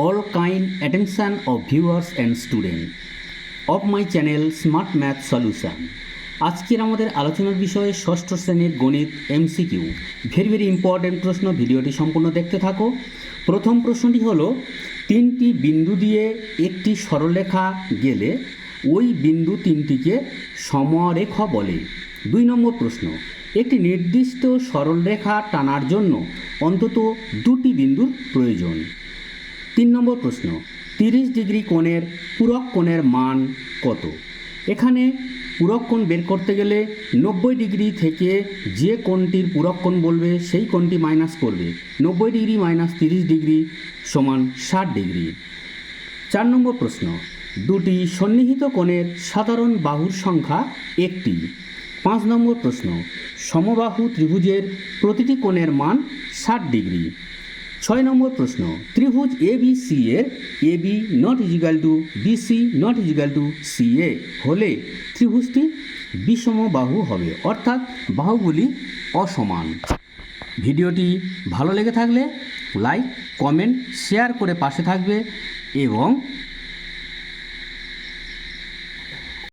all kind attention of viewers and students of my channel Smart Math Solution. আজকের আমাদের আলোচনার বিষয় ষষ্ঠ শ্রেণীর গণিত এমসিকিউ। ভেরি ইম্পর্টেন্ট প্রশ্ন, ভিডিওটি সম্পূর্ণ দেখতে থাকো। প্রথম প্রশ্নটি হলো, তিনটি বিন্দু দিয়ে একটি সরলরেখা গেলে ওই বিন্দু তিনটিকে সমরেখ বলে। 2 নম্বর প্রশ্ন, একটি নির্দিষ্ট সরলরেখা টানার জন্য অন্তত দুটি বিন্দুর প্রয়োজন। 3 নম্বর প্রশ্ন, 30 ডিগ্রি কোণের পূরক কোণের মান কত? এখানে পূরক কোণ বের করতে গেলে 90 ডিগ্রি থেকে যে কোণটির পূরক কোণ বলবে সেই কোণটি মাইনাস করবে। 90 ডিগ্রি মাইনাস 30 ডিগ্রি সমান 60 ডিগ্রি। 4 নম্বর প্রশ্ন, দুটি সন্নিহিত কোণের সাধারণ বাহুর সংখ্যা একটি। 5 নম্বর প্রশ্ন, সমবাহু ত্রিভুজের প্রতিটি কোণের মান 60 ডিগ্রি। 6 নম্বর প্রশ্ন, ত্রিভুজ ABC এর AB not equal to BC not equal to CA হলে ত্রিভুজটি বিষমবাহু হবে, অর্থাৎ বাহুগুলি অসমান। ভিডিওটি ভালো লেগে থাকলে লাইক, কমেন্ট, শেয়ার করে পাশে থাকবে এবং